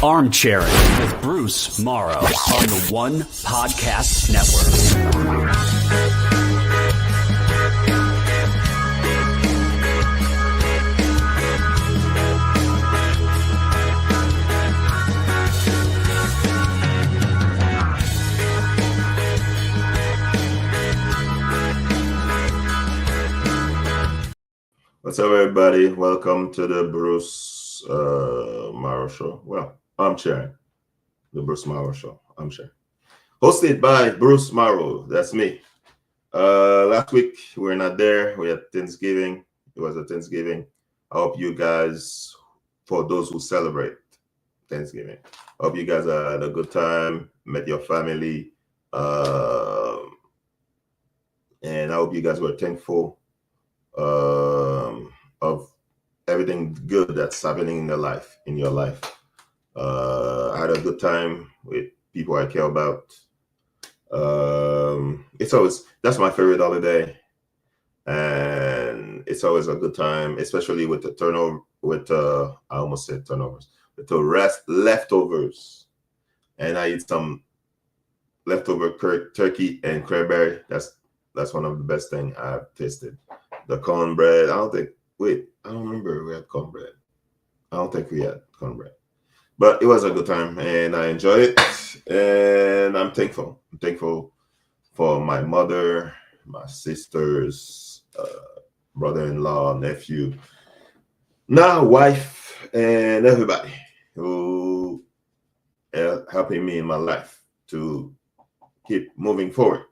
Armchairing with Bruce Maro on the One Podcast Network. What's up, everybody? Welcome to the Bruce Maro Show. Well, Armchairing, the Bruce Maro Show. Armchairing, hosted by Bruce Maro. That's me. Last week we were not there. We had Thanksgiving. It was a Thanksgiving. I hope you guys, for those who celebrate Thanksgiving, I hope you guys had a good time, met your family, and I hope you guys were thankful of everything good that's happening in your life. I had a good time with people I care about. That's my favorite holiday, and it's always a good time, especially with the turnover. I almost said turnovers, with the leftovers, and I eat some leftover turkey and cranberry. That's one of the best things I've tasted. The cornbread. I don't remember we had cornbread. I don't think we had cornbread. But it was a good time, and I enjoyed it, and I'm thankful. I'm thankful for my mother, my sisters, brother-in-law, nephew, now wife, and everybody who helping me in my life to keep moving forward.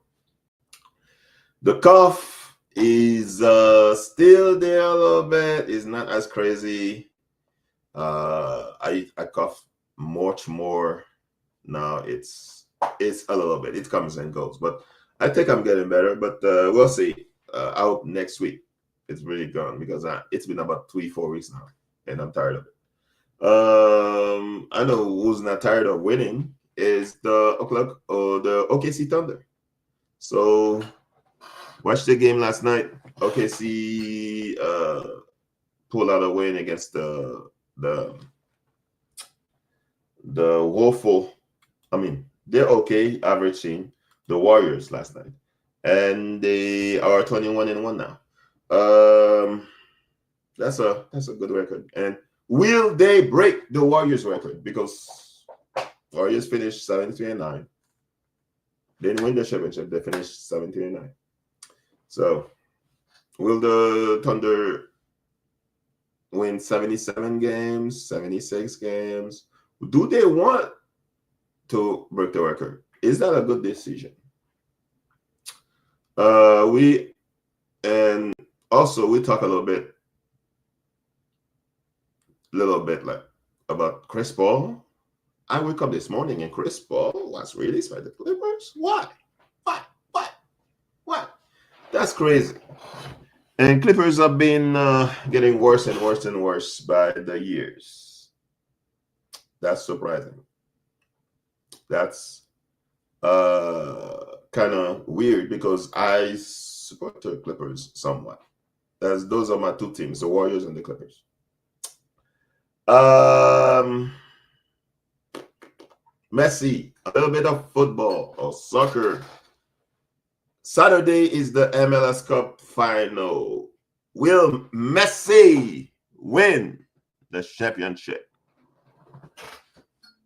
The cough is still there a little bit. It's not as crazy. I cough much more now. It's a little bit. It comes and goes, but I think I'm getting better. But we'll see. I hope next week it's really gone, because it's been about 3-4 weeks now, and I'm tired of it. I know who's not tired of winning is the OKC Thunder. So watched the game last night. OKC pulled out a win against the woeful. I mean, they're okay, average team, the Warriors last night, and they are 21-1 now. That's a good record. And will they break the Warriors record? Because Warriors finished 73-9. They didn't win the championship. They finished 73-9. So, will the Thunder win 77 games, 76 games? Do they want to break the record? Is that a good decision? We talk a little bit like about Chris Paul. I woke up this morning and Chris Paul was released by the Clippers. Why? That's crazy. And Clippers have been getting worse and worse and worse by the years. That's surprising. That's kind of weird, because I support the Clippers somewhat. Those are my two teams, the Warriors and the Clippers. Messi, a little bit of football or soccer. Saturday is the MLS Cup final. Will Messi win the championship?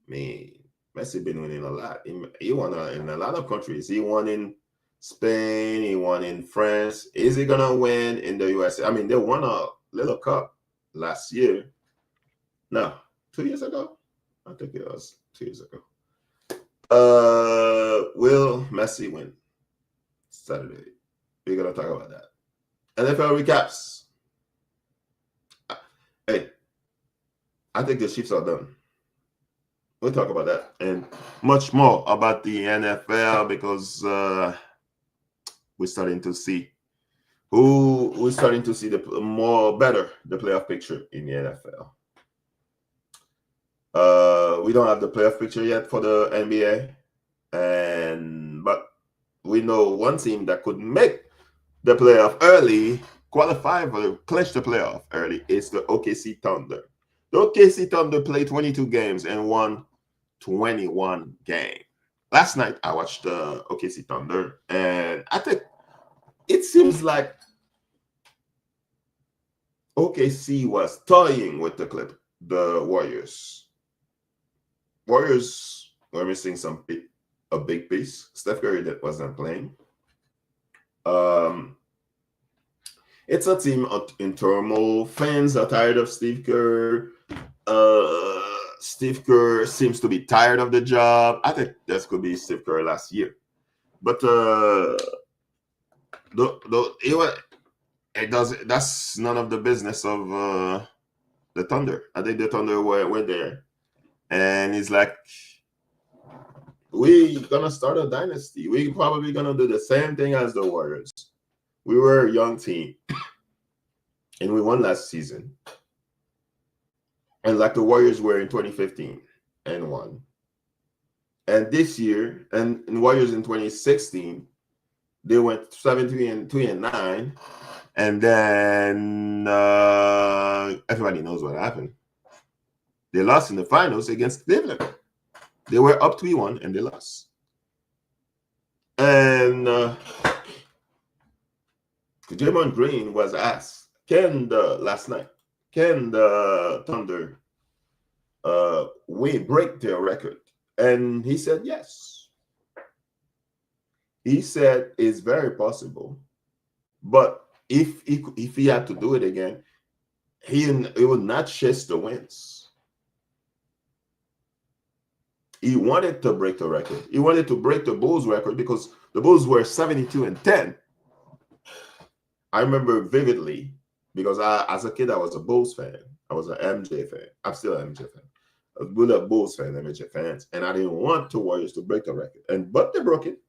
Messi been winning a lot. He won in a lot of countries. He won in Spain. He won in France. Is he gonna win in the USA? I mean, they won a little cup last year. No, 2 years ago. I think it was 2 years ago. Will Messi win Saturday? We're gonna talk about that. NFL recaps. Hey, I think the Chiefs are done. We'll talk about that and much more about the NFL, because we're starting to see the playoff picture in the NFL. We don't have the playoff picture yet for the NBA, but we know one team that could make the playoff early, clinch the playoff early, is the OKC Thunder. The OKC Thunder played 22 games and won 21 games. Last night, I watched the OKC Thunder, and I think it seems like OKC was toying with the Warriors. Warriors were missing a big piece. Steph Curry that wasn't playing. It's a team in turmoil. Fans are tired of Steve Kerr. Steve Kerr seems to be tired of the job. I think that could be Steve Kerr last year, but that's none of the business of the Thunder. I think the Thunder were there, and it's like, we gonna start a dynasty. We probably gonna do the same thing as the Warriors. We were a young team, and we won last season. And like the Warriors were in 2015 and won. And this year, and in Warriors in 2016, they went 7-3-9. And then everybody knows what happened. They lost in the finals against Cleveland. They were up 3-1 and they lost. And Draymond Green was asked, last night, can the Thunder break their record? And he said yes. He said it's very possible, but if he had to do it again, he would not chase the wins. He wanted to break the record. He wanted to break the Bulls record because the Bulls were 72-10. I remember vividly, because as a kid, I was a Bulls fan. I was an MJ fan. I'm still an MJ fan. I was a Bulls fan, MJ fans, and I didn't want the Warriors to break the record. But they broke it.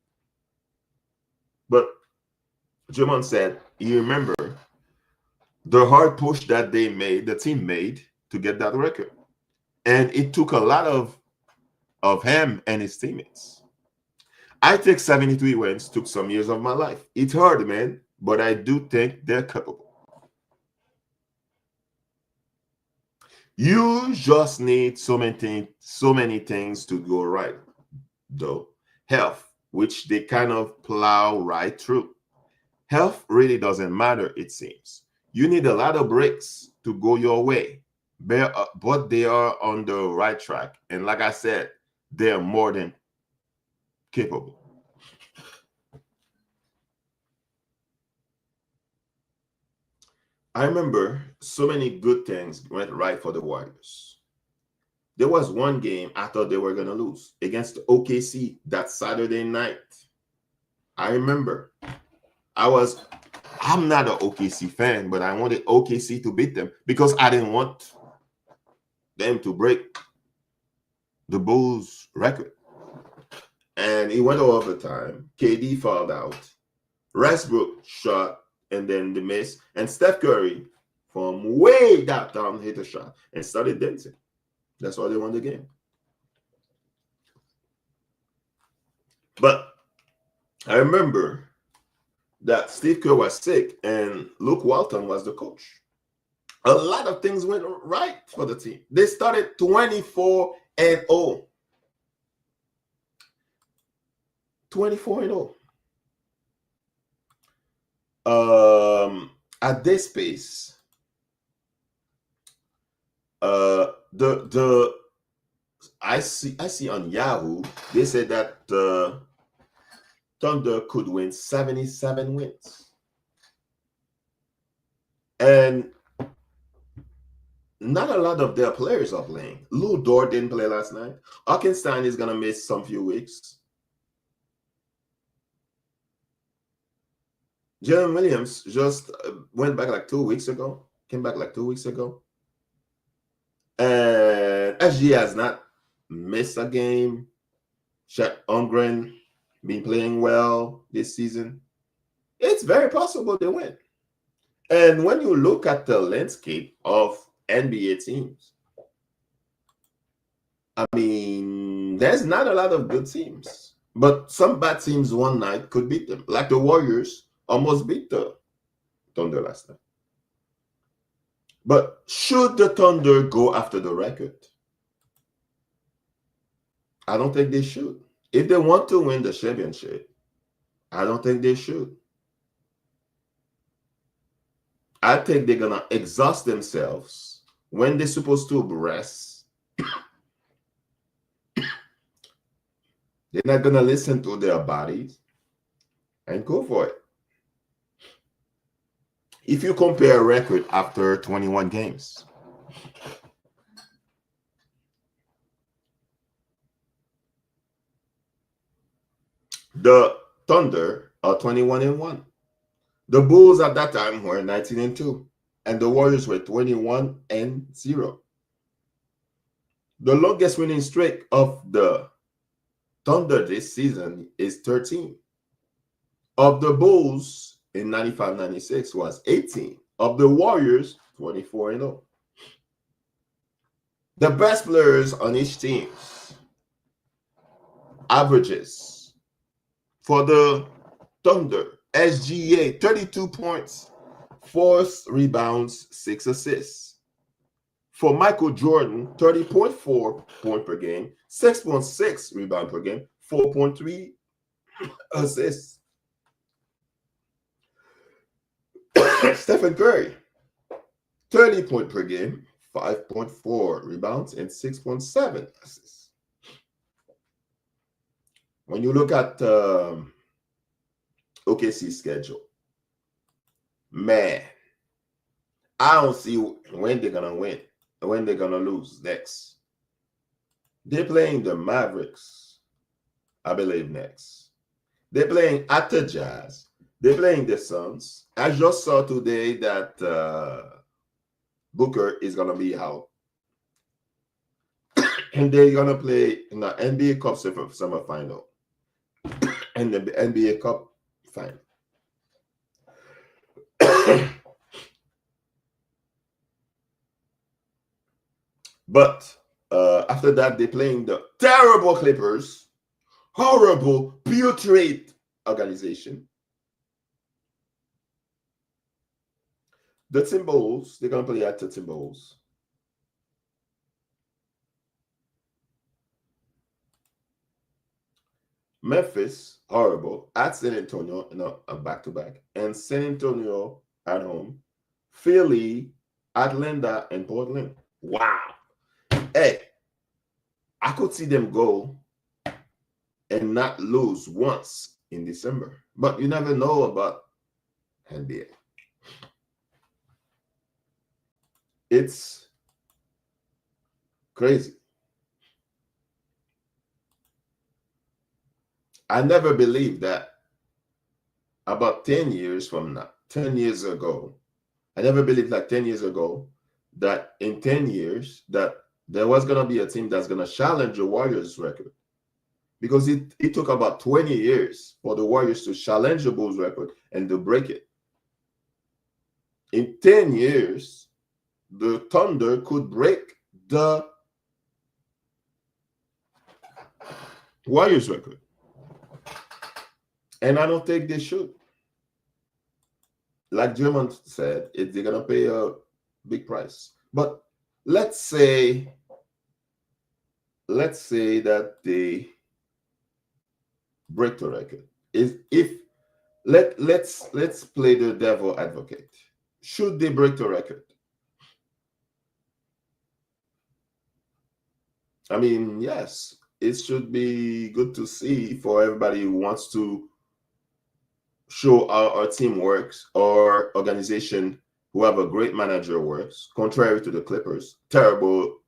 But Draymond said, you remember the hard push that the team made to get that record. And it took a lot of him and his teammates. I think 73 wins took some years of my life. It's hard, man, but I do think they're capable. You just need so many things to go right, though. Health, which they kind of plow right through. Health really doesn't matter, it seems. You need a lot of breaks to go your way, but they are on the right track. And like I said, they're more than capable. I remember so many good things went right for the Warriors. There was one game I thought they were going to lose against OKC that Saturday night. I remember I'm not an OKC fan, but I wanted OKC to beat them because I didn't want them to break the Bulls record. And it went to overtime. KD fouled out. Westbrook shot, and then the miss. And Steph Curry from way down hit a shot and started dancing. That's why they won the game. But I remember that Steve Kerr was sick and Luke Walton was the coach. A lot of things went right for the team. They started 24-0. 24-0. At this pace, I see on Yahoo they said that the Thunder could win 77 wins, and not a lot of their players are playing. Lou Dort didn't play last night. Hawkinstein is gonna miss some few weeks. Jalen Williams just went back like 2 weeks ago. Came back like 2 weeks ago. And SG has not missed a game. Chet Holmgren been playing well this season. It's very possible they win. And when you look at the landscape of NBA teams, I mean, there's not a lot of good teams. But some bad teams one night could beat them. Like the Warriors almost beat the Thunder last night. But should the Thunder go after the record? I don't think they should. If they want to win the championship, I don't think they should. I think they're gonna exhaust themselves when they're supposed to rest. They're not gonna listen to their bodies and go for it. If you compare a record after 21 games, the Thunder are 21-1. The Bulls at that time were 19-2, and the Warriors were 21-0. The longest winning streak of the Thunder this season is 13. Of the Bulls in 95-96 was 18. Of the Warriors, 24-0. The best players on each team averages for the Thunder, SGA, 32 points, 4 rebounds, 6 assists. For Michael Jordan, 30.4 points per game, 6.6 rebound per game, 4.3 assists. Stephen Curry, 30 points per game, 5.4 rebounds, and 6.7 assists. When you look at OKC's schedule, man, I don't see when they're gonna win, when they're gonna lose next. They're playing the Mavericks, I believe, next. They're playing at the Jazz. They're playing the Suns. I just saw today that Booker is gonna be out, and they're gonna play in the NBA Cup semifinal and the NBA Cup final. But after that, they're playing the terrible Clippers, horrible, putrid organization. The Timberwolves, they're going to play at the Timberwolves. Memphis, horrible, at San Antonio, a back-to-back. And San Antonio at home. Philly, Atlanta, and Portland. Wow. Hey, I could see them go and not lose once in December. But you never know about NBA. It's crazy. I never believed that about 10 years from now, 10 years ago, I never believed like 10 years ago that in 10 years that there was going to be a team that's going to challenge the Warriors record. Because it took about 20 years for the Warriors to challenge the Bulls record and to break it. In 10 years, the Thunder could break the Warriors record. And I don't think they should. Like German said, they're going to pay a big price. But let's say that they break the record. Let's play the devil advocate. Should they break the record? I mean, yes, it should be good to see for everybody who wants to show how our team works, or organization who have a great manager works, contrary to the Clippers. Terrible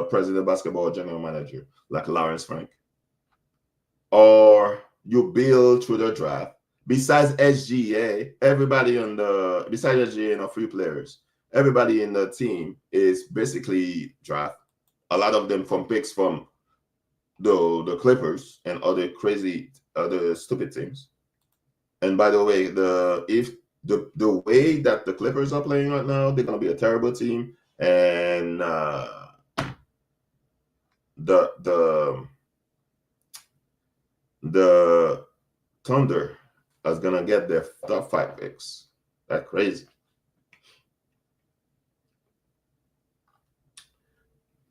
president basketball general manager like Lawrence Frank. Or you build through the draft. Besides SGA, besides SGA and our free players, everybody in the team is basically draft. A lot of them from picks from the Clippers and other stupid teams. And by the way, the way that the Clippers are playing right now, they're gonna be a terrible team. And the Thunder is gonna get their top 5 picks. That's crazy.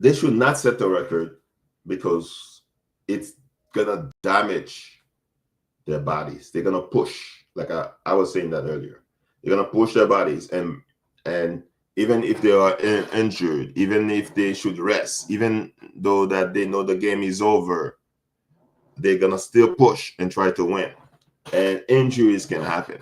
They should not set the record because it's gonna damage their bodies. They're gonna push, like I was saying that earlier. They're gonna push their bodies, and even if they are injured, even if they should rest, even though that they know the game is over, they're gonna still push and try to win. And injuries can happen.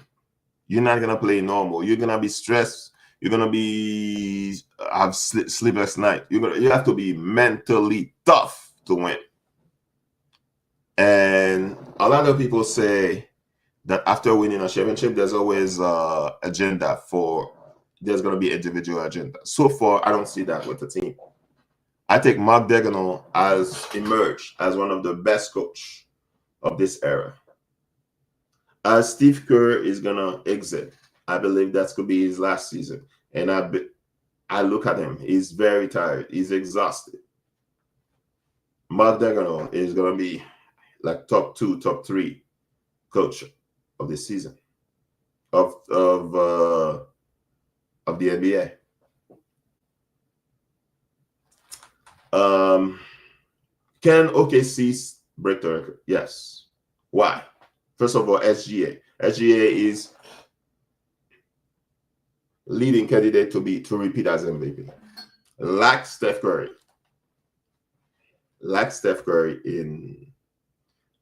You're not gonna play normal. You're gonna be stressed. You're gonna be have sleepless night. You have to be mentally tough to win. And a lot of people say that after winning a championship, there's always agenda for. There's gonna be individual agenda. So far, I don't see that with the team. I think Mark Daigneault has emerged as one of the best coach of this era. As Steve Kerr is gonna exit, I believe that could be his last season. And I look at him; he's very tired. He's exhausted. Mark Daigneault is gonna be like top 2, top 3 coach of this season of the NBA. Can OKC break the record? Yes. Why? First of all, SGA. SGA is leading candidate to repeat as MVP. Like Steph Curry. Like Steph Curry in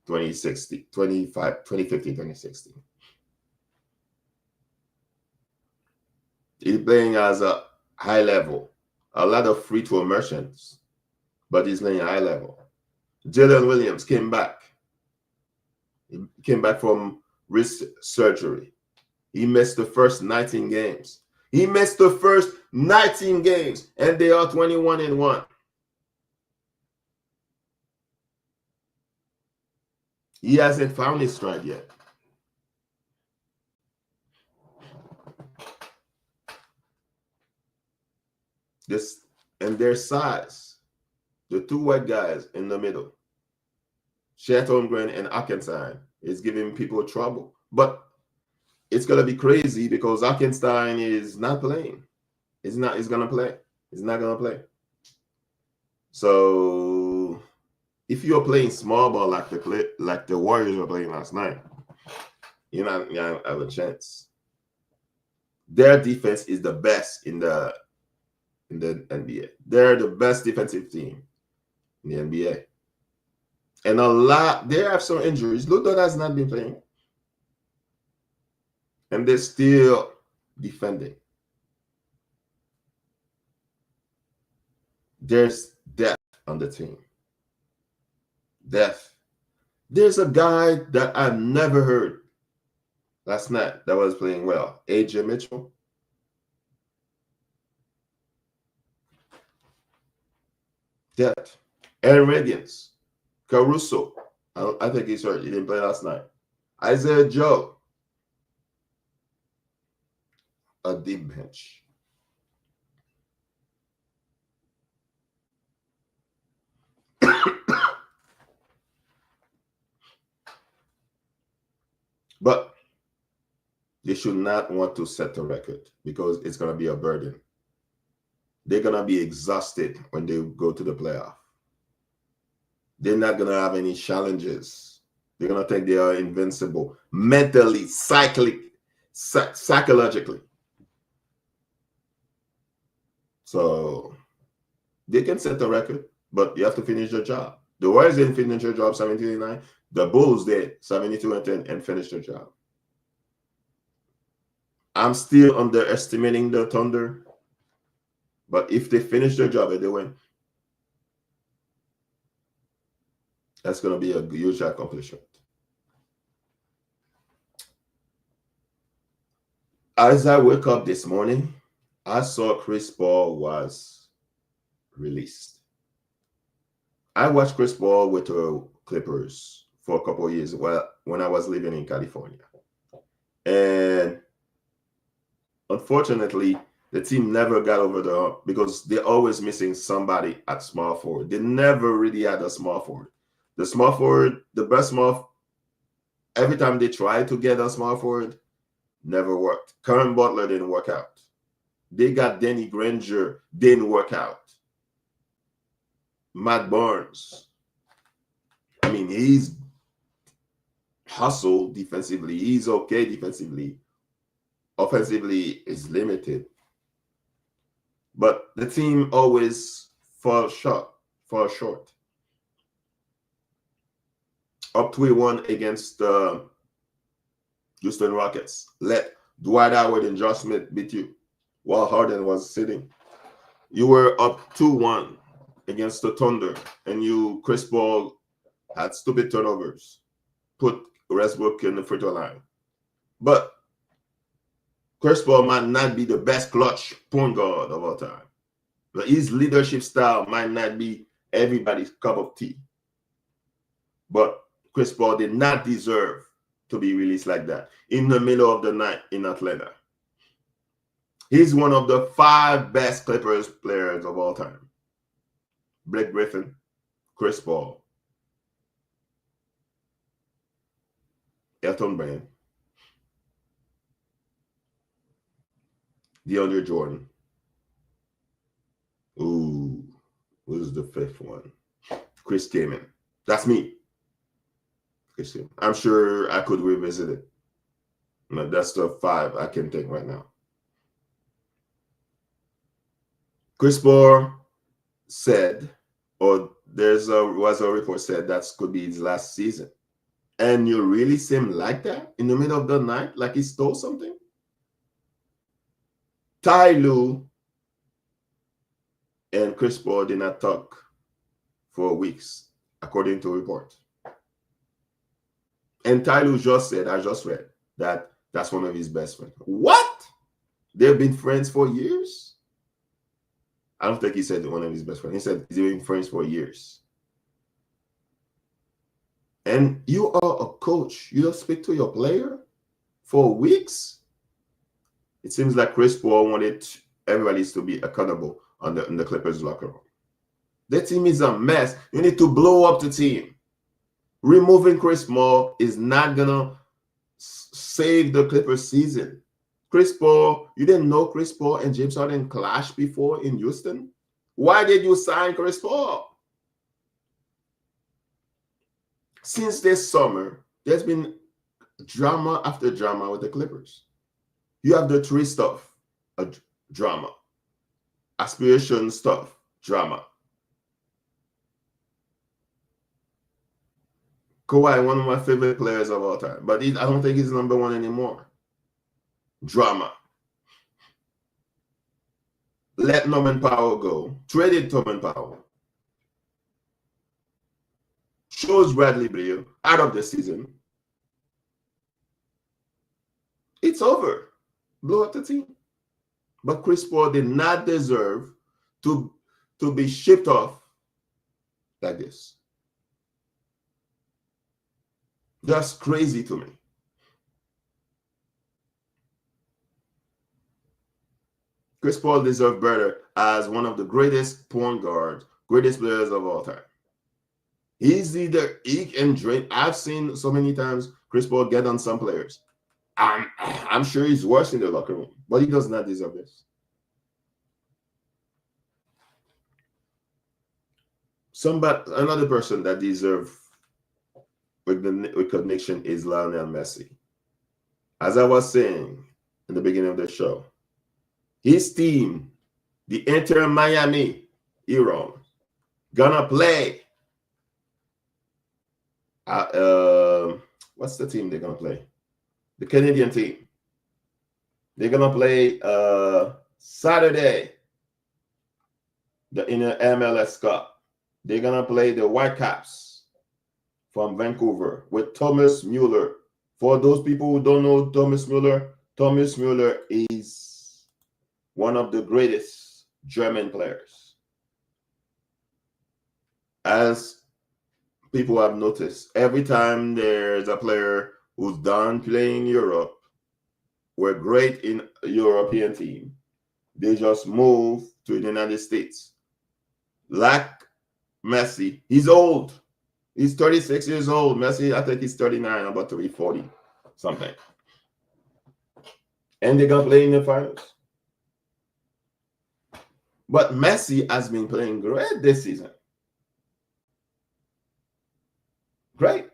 2015, 2016. He's playing as a high level. A lot of free throw merchants, but he's playing high level. Jalen Williams came back. He came back from wrist surgery. He missed the first 19 games. He missed the first 19 games, and they are 21-1. He hasn't found his stride yet. This and their size, the two white guys in the middle, Chet Holmgren and Hartenstein, is giving people trouble. But it's gonna be crazy because Hartenstein is not playing. He's gonna play. He's not gonna play. So if you're playing small ball like the Warriors were playing last night, you're not gonna have a chance. Their defense is the best in the NBA. They're the best defensive team in the NBA. And they have some injuries. Ludo has not been playing. And they're still defending. There's depth on the team. Depth. There's a guy that I never heard last night that was playing well. AJ Mitchell. Depth. Aaron Radiance. Caruso. I think he's hurt. He didn't play last night. Isaiah Joe. A deep bench. But they should not want to set the record because it's going to be a burden. They're going to be exhausted when they go to the playoff. They're not going to have any challenges. They're going to think they are invincible mentally, psychologically. So they can set the record, but you have to finish your job. The Warriors didn't finish their job 79. The Bulls did 72-10 and finished their job. I'm still underestimating the Thunder, but if they finish their job and they win, that's going to be a huge accomplishment. As I woke up this morning, I saw Chris Paul was released. I watched Chris Paul with the Clippers for a couple of years when I was living in California. And unfortunately, the team never got over the hump because they're always missing somebody at small forward. They never really had a small forward. The small forward, the best small, every time they tried to get a small forward, never worked. Karen Butler didn't work out. They got Danny Granger, didn't work out. Matt Barnes. I mean, he's hustle defensively. He's okay defensively. Offensively is limited. But the team always falls short. Up 3-1 against the Houston Rockets. Let Dwight Howard and Josh Smith beat you while Harden was sitting. You were up 2-1 against the Thunder, and Chris Paul had stupid turnovers. Put Westbrook in the free throw line. But Chris Paul might not be the best clutch point guard of all time. But his leadership style might not be everybody's cup of tea. But Chris Paul did not deserve to be released like that in the middle of the night in Atlanta. He's one of the 5 best Clippers players of all time. Blake Griffin, Chris Paul, Elton Brand, DeAndre Jordan. Ooh, who's the 5th one? Chris Kaman. That's me. Chris Kaman. I'm sure I could revisit it. But that's the 5 I can think right now. Chris Paul said, or was a report said that could be his last season. And you really see him like that in the middle of the night, like he stole something? Ty Lue and Chris Paul did not talk for weeks, according to report. And Ty Lue just said, I just read, that that's one of his best friends. What? They've been friends for years? I don't think he said one of his best friends. He said he's been friends for years. And you are a coach. You don't speak to your player for weeks? It seems like Chris Paul wanted everybody to be accountable in the Clippers locker room. The team is a mess. You need to blow up the team. Removing Chris Paul is not going to save the Clippers season. Chris Paul, you didn't know Chris Paul and James Harden clashed before in Houston? Why did you sign Chris Paul? Since this summer, there's been drama after drama with the Clippers. You have the tree stuff, drama. Aspiration stuff, drama. Kawhi, one of my favorite players of all time, but I don't think he's number 1 anymore. Drama. Let Norman Powell go. Traded Norman Powell. Shows Bradley Beal out of the season. It's over. Blow up the team. But Chris Paul did not deserve to be shipped off like this. That's crazy to me. Chris Paul deserves better as one of the greatest point guards, greatest players of all time. He's either eat and drink. I've seen so many times Chris Paul get on some players. I'm sure he's worse in the locker room, but he does not deserve this. Another person that deserves recognition is Lionel Messi. As I was saying in the beginning of the show, his team, the Inter Miami Heroes, gonna play. What's the team they're gonna play? The Canadian team. They're gonna play Saturday in the MLS Cup. They're gonna play the Whitecaps from Vancouver with Thomas Muller. For those people who don't know Thomas Muller is one of the greatest German players. As people have noticed, every time there's a player who's done playing in Europe, were great in a European team, they just move to the United States. Like Messi, he's old. He's 36 years old. Messi, I think he's 39, about to be 40, something. And they're going to play in the finals. But Messi has been playing great this season. Great.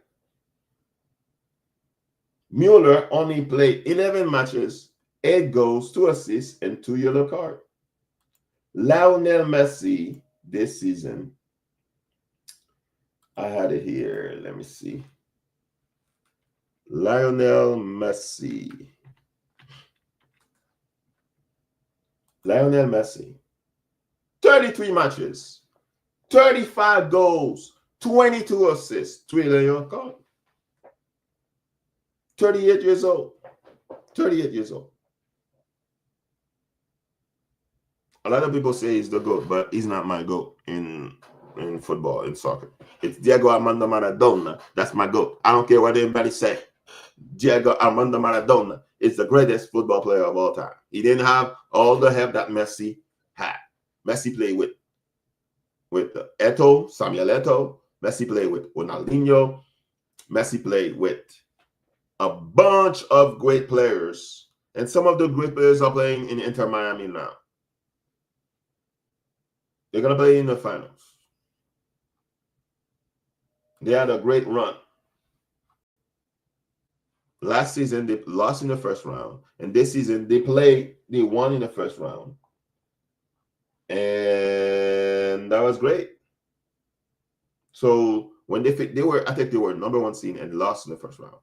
Mueller only played 11 matches, 8 goals, 2 assists, and 2 yellow cards. Lionel Messi this season, I had it here. Let me see. Lionel Messi. 33 matches, 35 goals, 22 assists, 3 yellow cards. 38 years old. 38 years old. A lot of people say he's the GOAT, but he's not my GOAT in football, in soccer. It's Diego Armando Maradona. That's my GOAT. I don't care what anybody say. Diego Armando Maradona is the greatest football player of all time. He didn't have all the help that Messi had. Messi played with Eto'o, Samuel Eto'o. Messi played with Ronaldinho. Messi played with a bunch of great players. And some of the great players are playing in Inter Miami now. They're going to play in the finals. They had a great run. Last season, they lost in the first round. And this season, they won in the first round. And that was great. So when I think they were #1 seed and lost in the first round.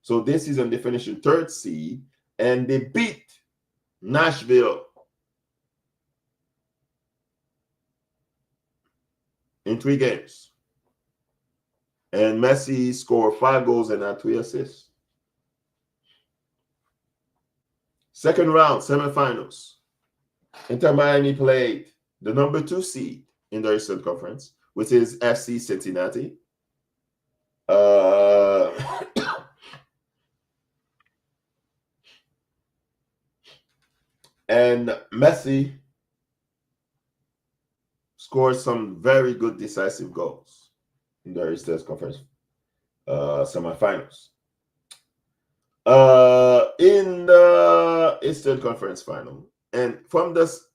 So this season, they finished in 3rd seed. And they beat Nashville in 3 games. And Messi scored 5 goals and had 3 assists. Second round, semifinals. Inter Miami played the #2 seed in the Eastern Conference, which is FC Cincinnati. And Messi scored some very good decisive goals in the Eastern Conference semifinals. In the Eastern Conference final, and from this,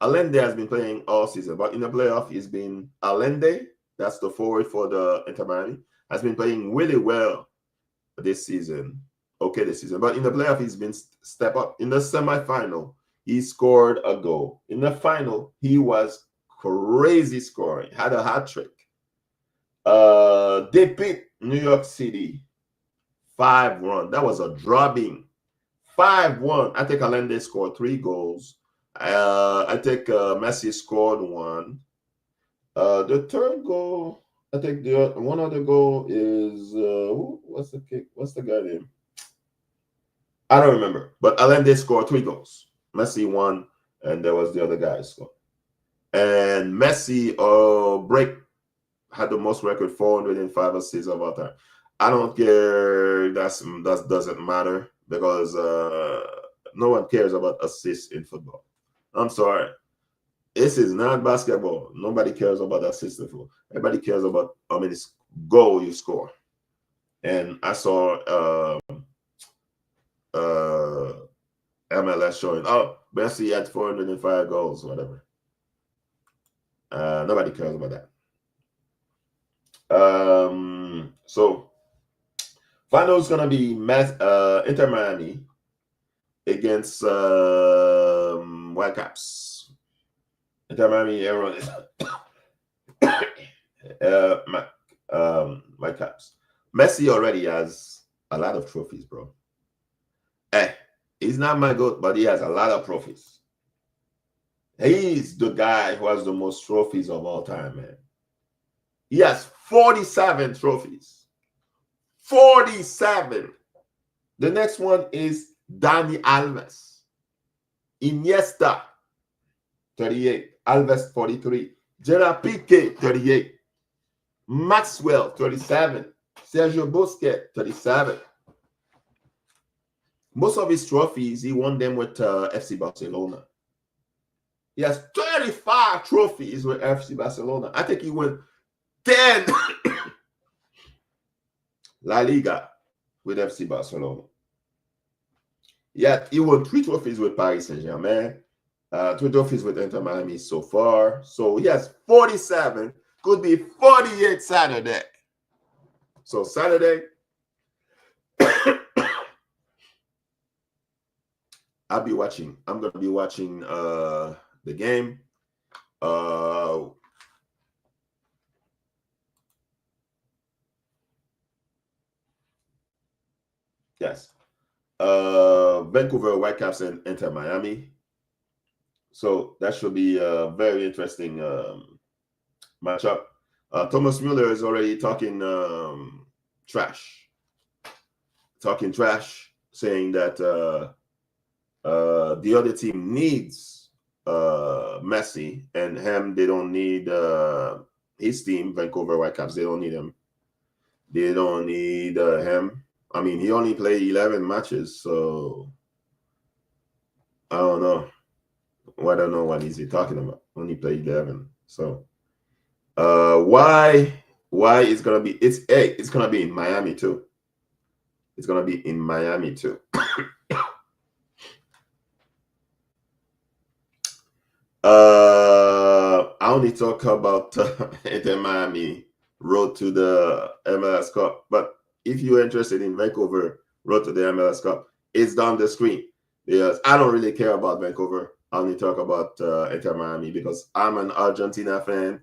Allende has been playing all season, but in the playoff, he's been Allende, that's the forward for the Inter Miami, has been playing really well this season. Okay, this season, but in the playoff, he's been step up. In the semifinal, he scored a goal. In the final, he was crazy scoring, had a hat trick. They beat New York City 5-1. That was a drubbing. 5-1. I think Allende scored 3 goals. I think Messi scored 1. The third goal, I think the one other goal is what's the kick? What's the guy name? I don't remember. But Allende scored 3 goals. Messi 1, and there was the other guy scored. And Messi had the most record, 405 assists of all time. I don't care. That doesn't matter because no one cares about assists in football. I'm sorry. This is not basketball. Nobody cares about assists in football. Everybody cares about how many goals you score. And I saw MLS showing, Messi had 405 goals, whatever. Nobody cares about that. So final is gonna be Inter Miami against Whitecaps. Inter Miami, everyone is Whitecaps. Messi already has a lot of trophies, bro. He's not my GOAT, but he has a lot of trophies. He's the guy who has the most trophies of all time, man. He has 47 trophies. 47. The next one is Dani Alves. Iniesta, 38. Alves, 43. Gerard Piqué, 38. Maxwell, 37. Sergio Busquets, 37. Most of his trophies, he won them with FC Barcelona. He has 35 trophies with FC Barcelona. I think he won 10 La Liga with FC Barcelona. Yeah, he won 3 trophies with Paris Saint-Germain, 2 trophies with Inter Miami so far. So he has 47, could be 48 Saturday. So Saturday, I'll be watching. I'm gonna be watching the game. Yes. Vancouver Whitecaps and Inter Miami. So that should be a very interesting matchup. Thomas Muller is already talking trash, saying that the other team needs Messi, and him. They don't need his team, Vancouver Whitecaps. They don't need him. They don't need him. I mean, he only played 11 matches, so I don't know. I don't know what is he talking about. Only played 11. So why it's gonna be it's gonna be in Miami too. It's gonna be in Miami too. I only talk about Inter Miami road to the MLS Cup, but if you're interested in Vancouver road to the MLS Cup, it's down the screen. Because I don't really care about Vancouver. I only talk about Inter Miami because I'm an Argentina fan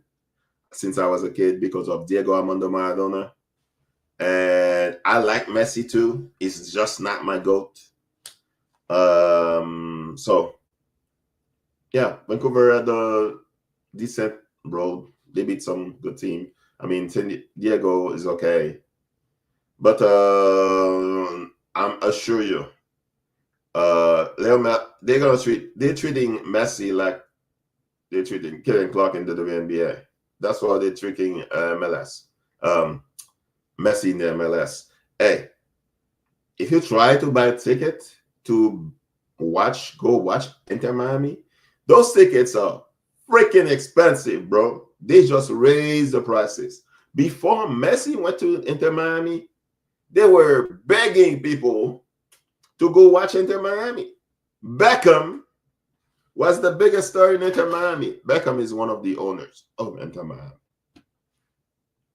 since I was a kid because of Diego Armando Maradona. And I like Messi too. It's just not my GOAT. So, yeah, Vancouver had a decent road. They beat some good team. I mean, Diego is okay. But I'm assure you, they're treating Messi like they're treating Kevin Clark in the WNBA. That's why they're treating MLS. Messi in the MLS. Hey, if you try to buy a ticket to go watch Inter Miami, those tickets are freaking expensive, bro. They just raised the prices. Before Messi went to Inter Miami, they were begging people to go watch Inter Miami. Beckham was the biggest star in Inter Miami. Beckham is one of the owners of Inter Miami.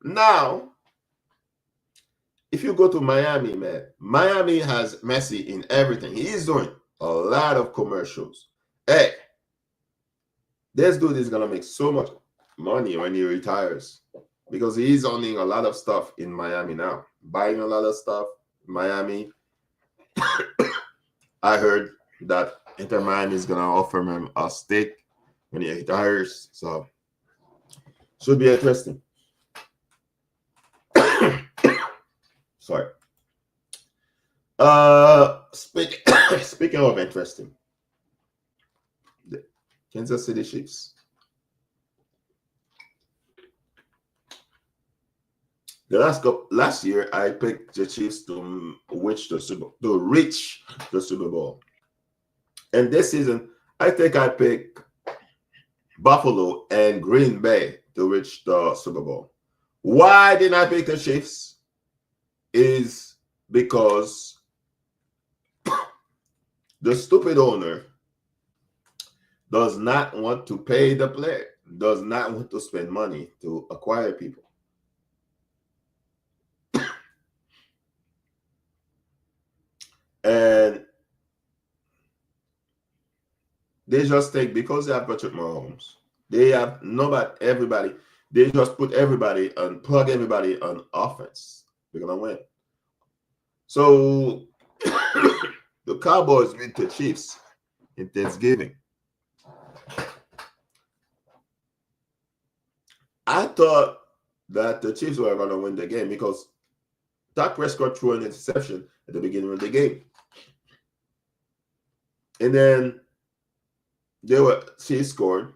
Now, if you go to Miami, man, Miami has Messi in everything. He's doing a lot of commercials. Hey, this dude is going to make so much money when he retires because he's owning a lot of stuff in Miami now, buying a lot of stuff in Miami. I heard that Inter Miami is going to offer him a stake when he retires. So, should be interesting. Sorry. Speaking of interesting, the Kansas City Chiefs. Last year, I picked the Chiefs to reach the Super Bowl, and this season, I think I picked Buffalo and Green Bay to reach the Super Bowl. Why didn't I pick the Chiefs? Is because the stupid owner does not want to pay the player, does not want to spend money to acquire people. And they just think because they have Patrick Mahomes, they have everybody. They just put everybody and plug everybody on offense. They're gonna win. So the Cowboys beat the Chiefs in Thanksgiving. I thought that the Chiefs were gonna win the game because Dak Prescott threw an interception at the beginning of the game. And then she scored.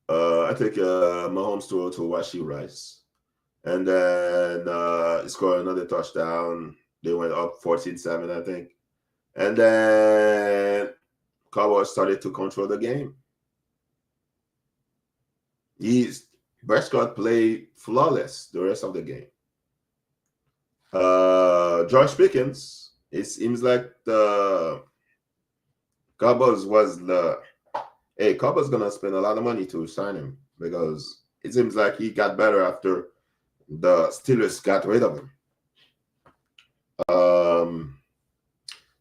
I think Mahomes threw to Washi Rice. And then he scored another touchdown. They went up 14-7, I think. And then Cowboys started to control the game. Prescott played flawless the rest of the game. George Pickens, it seems like the Cowboys Cowboys gonna spend a lot of money to sign him because it seems like he got better after the Steelers got rid of him.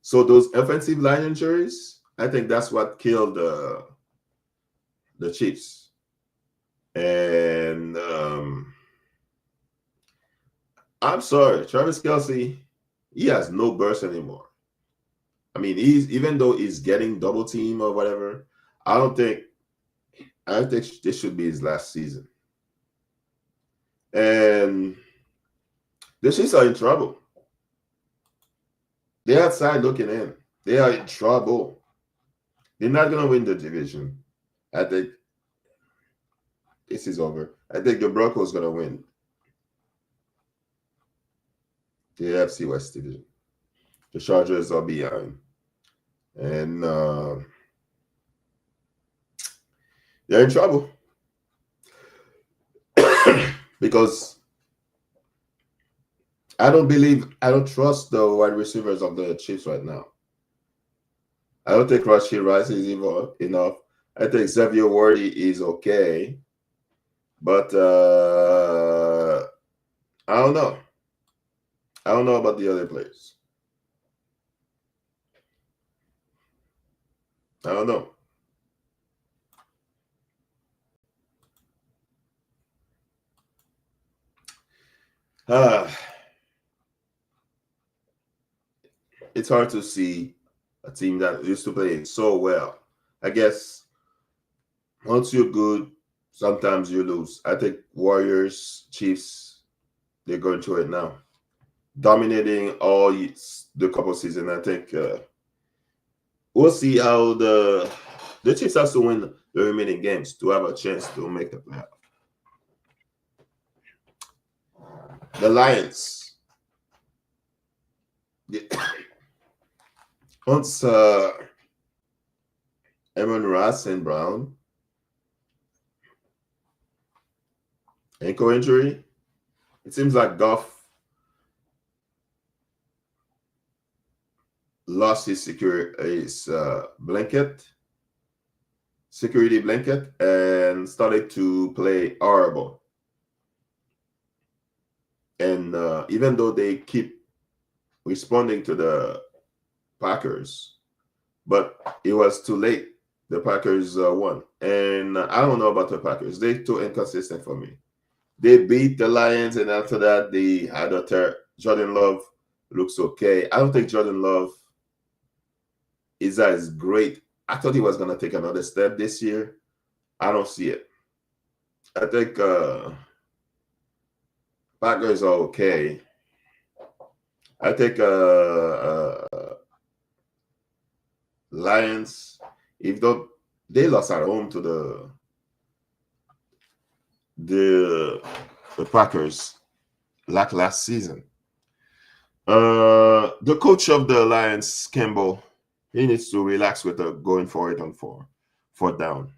So those offensive line injuries, I think that's what killed the Chiefs. And I'm sorry, Travis Kelce, he has no burst anymore. I mean, even though he's getting double team or whatever, I think this should be his last season. And the Chiefs are in trouble. They're outside looking in. They are in trouble. They're not going to win the division. I think this is over. I think the Broncos going to win the AFC West division. The Chargers are behind. And they're in trouble. Because I don't trust the wide receivers of the Chiefs right now. I don't think Rashid Rice is enough. I think Xavier Worthy is okay. But I don't know. I don't know about the other players. I don't know. It's hard to see a team that used to play so well. I guess once you're good, sometimes you lose. I think Warriors, Chiefs, they're going through it now. Dominating all the couple season. I think we'll see how the Chiefs has to win the remaining games to have a chance to make the playoff. The Lions. Once Amon Ross and Brown ankle injury, it seems like Goff lost his security blanket, and started to play horrible. And even though they keep responding to the Packers, but it was too late. The Packers won. And I don't know about the Packers. They're too inconsistent for me. They beat the Lions, and after that, they had Jordan Love looks okay. I don't think Jordan Love is as great. I thought he was going to take another step this year. I don't see it. I think Packers are okay. I think Lions, if they lost at home to the Packers like last season. The coach of the Lions, Campbell, he needs to relax with going for it on fourth down.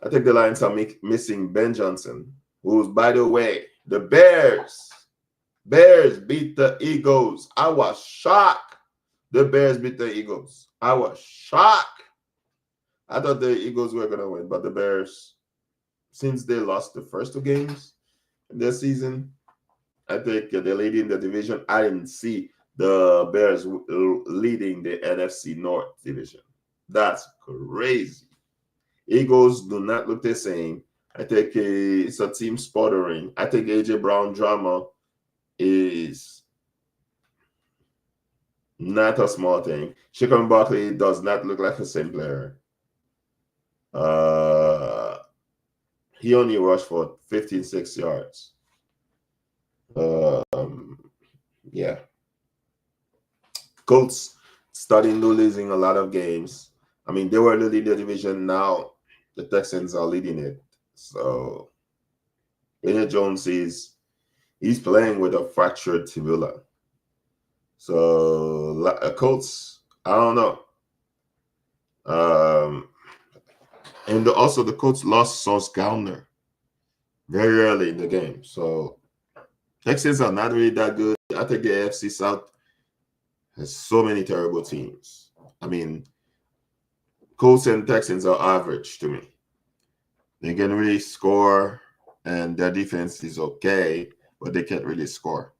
I think the Lions are missing Ben Johnson, who's, by the way, the Bears beat the Eagles. I was shocked. The Bears beat the Eagles. I was shocked. I thought the Eagles were going to win, but the Bears, since they lost the first two games in their season, I think they're leading the division. I didn't see the Bears leading the NFC North division. That's crazy. Eagles do not look the same. I think it's a team sputtering. I think A.J. Brown drama is not a small thing. Saquon Barkley does not look like the same player. He only rushed for 15.6 yards. Yeah. Colts starting to losing a lot of games. I mean, they were leading the division. Now the Texans are leading it. So Daniel Jones he's playing with a fractured tibia. So Colts, I don't know. And also the Colts lost Sauce Gardner very early in the game. So Texans are not really that good. I think the AFC South has so many terrible teams. I mean, Colts and Texans are average to me. They can really score. and their defense is okay, but they can't really score.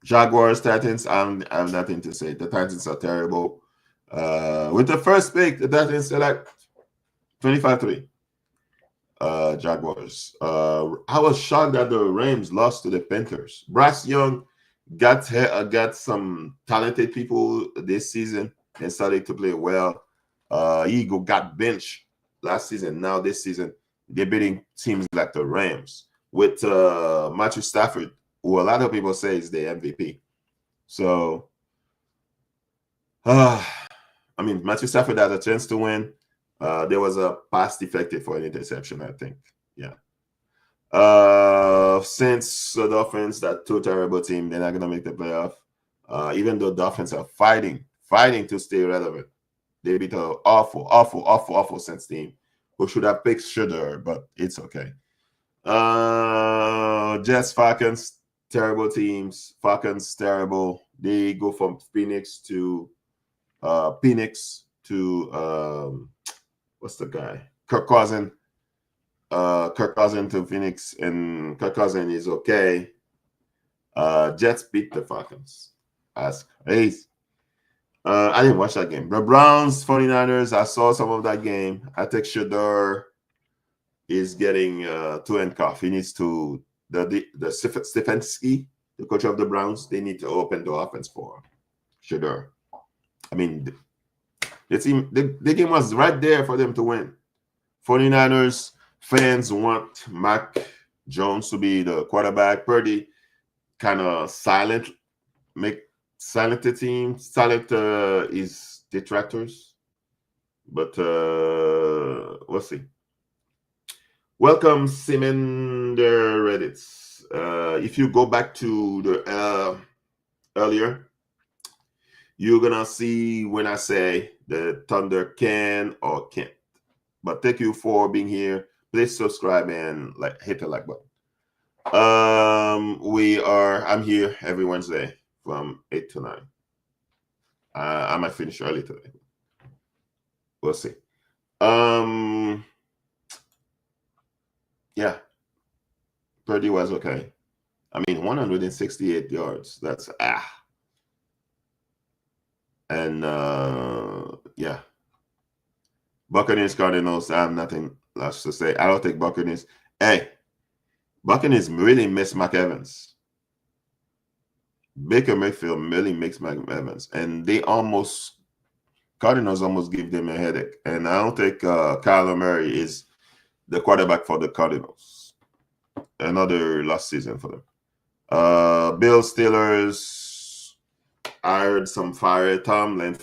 Jaguars, Titans, I have nothing to say. The Titans are terrible. With the first pick, the Titans select 25-3. Jaguars. I was shocked that the Rams lost to the Panthers. Bryce Young got some talented people this season and started to play well. Eagle got benched last season. Now this season, they're beating teams like the Rams with Matthew Stafford, who a lot of people say is the MVP. So, I mean, Matthew Stafford had a chance to win. There was a pass deflected for an interception, I think. Yeah. Since the Dolphins, that two terrible team, they're not going to make the playoff. Even though Dolphins are fighting to stay relevant. They beat an awful Saints team who should have picked Shudder, but it's okay. Jets, Falcons, terrible teams. Falcons, terrible. They go from Phoenix to what's the guy? Kirk Cousins. Kirk Cousins to Phoenix, and Kirk Cousins is okay. Jets beat the Falcons. That's crazy. I didn't watch that game. The Browns, 49ers, I saw some of that game. I think Shador is getting to handcuff. He needs to, the Stefanski, the coach of the Browns, they need to open the offense for Shador. I mean, the game was right there for them to win. 49ers fans want Mac Jones to be the quarterback. Purdy kind of silent the team. Silent his detractors. But we'll see. Welcome, Simender Reddits. If you go back to the earlier, you're gonna see when I say the Thunder can or can't. But thank you for being here. Please subscribe and hit the like button. I'm here every Wednesday from 8 to 9. I might finish early today. We'll see. Yeah. Purdy was okay. I mean, 168 yards. That's And yeah. Buccaneers, Cardinals, I have nothing else to say. I don't think Buccaneers. Hey, Buccaneers really miss Mike Evans. Baker Mayfield really makes Mike Evans. And Cardinals almost give them a headache. And I don't think Kyler Murray is the quarterback for the Cardinals. Another lost season for them. Bills, Steelers. I heard some fire Tomlin.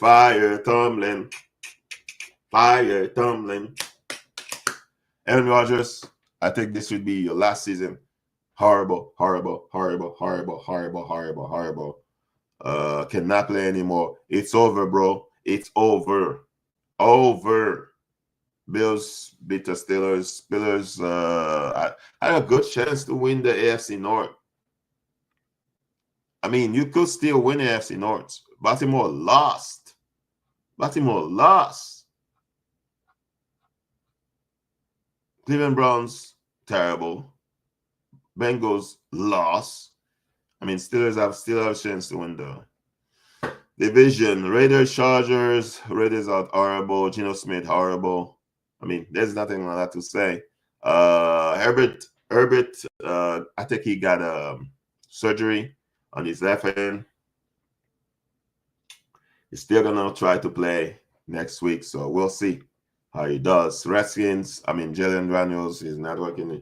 Aaron Rodgers, I think this would be your last season. Horrible. Cannot play anymore. It's over, bro. It's over. Bills beat the Steelers. Steelers had a good chance to win the AFC North. I mean, you could still win the AFC North. Baltimore lost. Cleveland Browns, terrible. Bengals lost. I mean, Steelers still have a chance to win the division. Raiders, Chargers. Raiders are horrible. Geno Smith, horrible. I mean, there's nothing like that to say. Herbert, I think he got surgery on his left hand. He's still gonna try to play next week, so we'll see how he does. Redskins, I mean, Jalen Daniels is not working.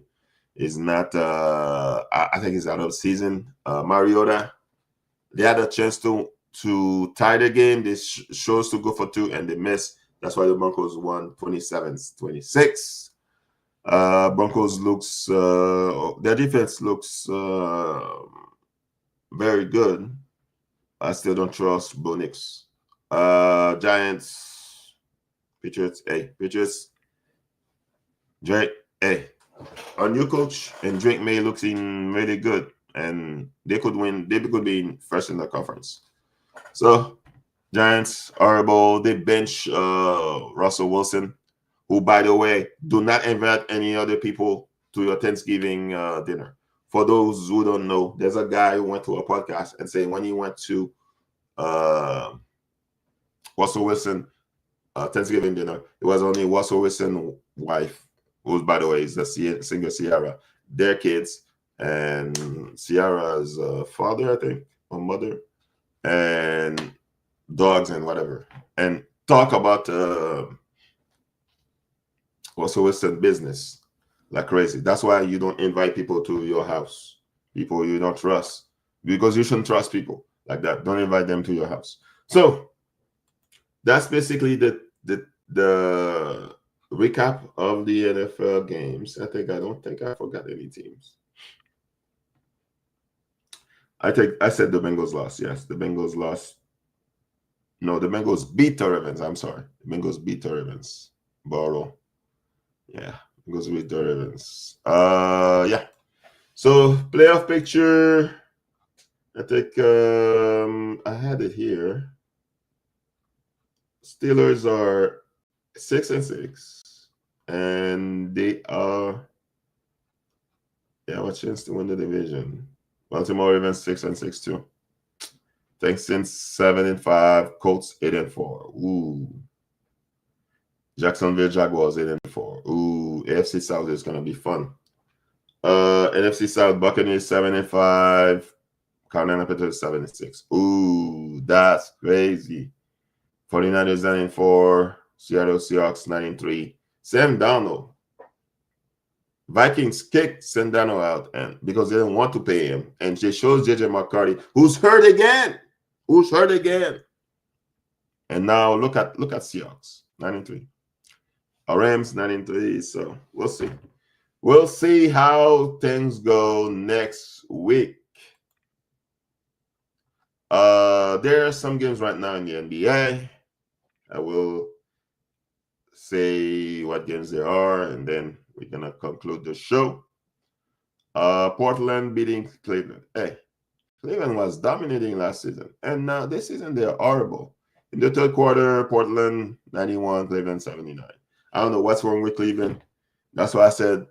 Is not. I think he's out of season. Mariota, they had a chance to tie the game. They chose to go for 2 and they missed. That's why the Broncos won 27-26. Broncos looks. Their defense looks very good. I still don't trust Bo Nix. Giants, Patriots. Hey, Patriots. Drake. Hey, our new coach and Drake May looking really good, and they could win. They could be first in the conference. So, Giants horrible. They bench Russell Wilson, who, by the way, do not invite any other people to your Thanksgiving dinner. For those who don't know, there's a guy who went to a podcast and say when he went to Russell Wilson Thanksgiving dinner, it was only Russell Wilson's wife, who, by the way, is the singer Ciara, their kids, and Ciara's father, I think, or mother, and dogs and whatever, and talk about Russell Wilson business like crazy. That's why you don't invite people to your house, people you don't trust, because you shouldn't trust people like that. Don't invite them to your house. So that's basically the recap of the NFL games. I don't think I forgot any teams. I said the Bengals lost. Yes, the Bengals lost. No, the Bengals beat the Ravens. I'm sorry. The Bengals beat the Ravens. Borrow. Yeah, Bengals beat the Ravens. Yeah. So playoff picture. I think I had it here. Steelers are 6-6, and they are have a chance to win the division. Baltimore Ravens 6-6 too. Texans 7-5, Colts 8-4. Ooh. Jacksonville Jaguars 8-4. Ooh, AFC South is gonna be fun. NFC South Buccaneers 7-5, Carolina Panthers 7-6. Ooh, that's crazy. 49ers 9-4, Seattle Seahawks 9-3. Sam Darnold. Vikings kicked Sam Darnold out and because they didn't want to pay him. And they shows JJ McCarthy, who's hurt again. And now look at Seahawks, 9-3. Rams 9-3. So we'll see. We'll see how things go next week. There are some games right now in the NBA. I will say what games there are, and then we're gonna conclude the show. Portland beating Cleveland. Hey, Cleveland was dominating last season, and now this season they are horrible. In the third quarter, Portland 91, Cleveland 79. I don't know what's wrong with Cleveland. That's why I said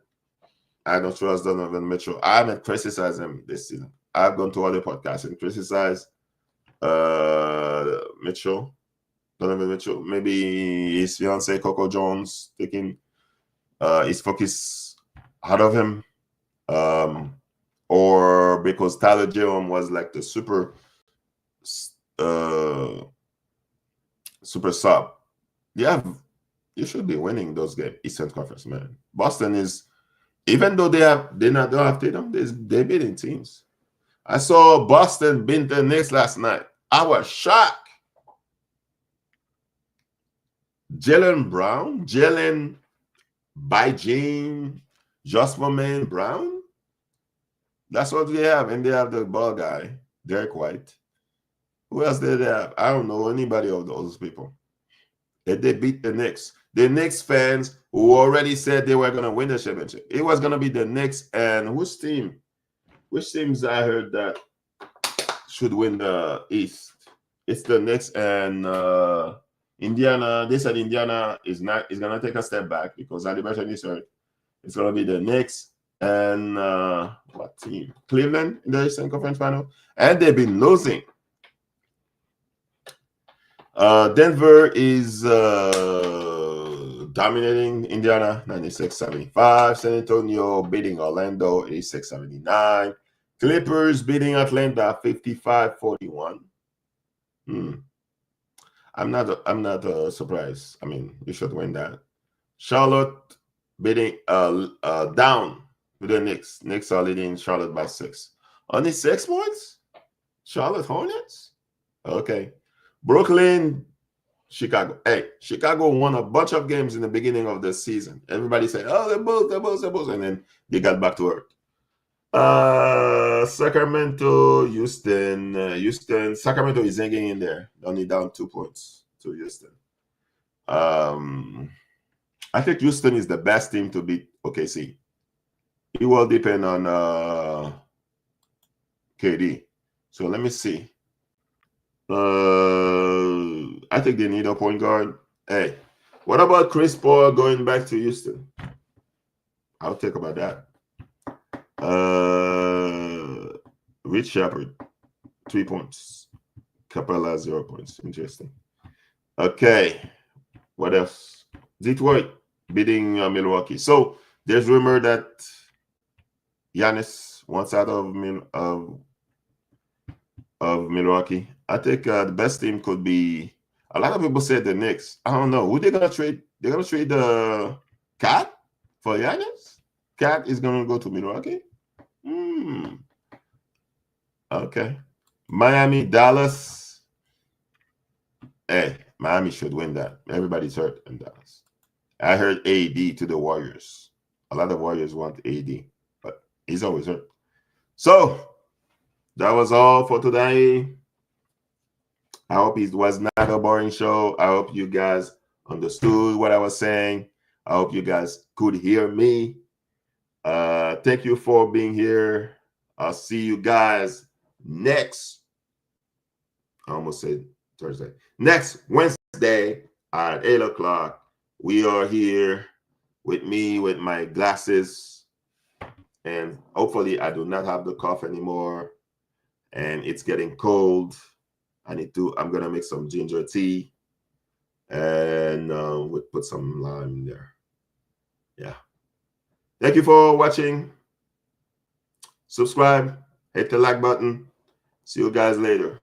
I don't trust Donovan Mitchell. I haven't criticized him this season. I've gone to other podcasts and criticized Donovan Mitchell. Maybe his fiance Coco Jones taking his focus out of him, or because Tyler Jerome was like the super sub. Yeah, you should be winning those games. Eastern Conference, man. Boston is, even though they don't have Tatum, they're beating teams. I saw Boston beat the Knicks last night. I was shocked. Jalen by Jane, Just My Man Brown. That's what we have. And they have the ball guy, Derek White. Who else did they have? I don't know anybody of those people. And they beat the Knicks. The Knicks fans who already said they were going to win the championship. It was going to be the Knicks and which team? Which teams I heard that should win the East? It's the Knicks and Indiana. They said Indiana is gonna take a step back because Haliburton is hurt. It's gonna be the Knicks and what team? Cleveland in the Eastern Conference Final, and they've been losing. Denver is dominating Indiana 96-75. San Antonio beating Orlando 86-79. Clippers beating Atlanta 55-41. I'm not surprised. I mean, you should win that. Charlotte beating down to the Knicks. Knicks are leading Charlotte by 6. Only 6 points? Charlotte Hornets? Okay. Brooklyn, Chicago. Hey, Chicago won a bunch of games in the beginning of the season. Everybody said, oh, the Bulls. And then they got back to earth. Sacramento, Houston. Sacramento is hanging in there. Only down 2 points to Houston. I think Houston is the best team to beat OKC. It will depend on KD. So let me see. I think they need a point guard. Hey, What about Chris Paul going back to Houston? I'll think about that. Rich Shepherd, 3 points. Capella, 0 points. Interesting. Okay. What else? Detroit beating Milwaukee. So there's rumor that Giannis wants out of Milwaukee. I think the best team could be. A lot of people said the Knicks. I don't know who they're gonna trade. They're gonna trade the Cat for Giannis. Cat is gonna go to Milwaukee. Okay. Miami, Dallas. Hey, Miami should win that. Everybody's hurt in Dallas. I heard AD to the Warriors. A lot of Warriors want AD, but he's always hurt. So that was all for today. I hope it was not a boring show. I hope you guys understood what I was saying. I hope you guys could hear me. Thank you for being here. I'll see you guys next. I almost said Thursday. Next Wednesday at 8 o'clock. We are here with me with my glasses. And hopefully I do not have the cough anymore. And it's getting cold. I'm gonna make some ginger tea and we'll put some lime in there. Yeah. Thank you for watching. Subscribe, hit the like button. See you guys later.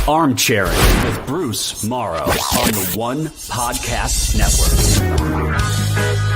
Armchairing with Bruce Maro on the One Podcast Network.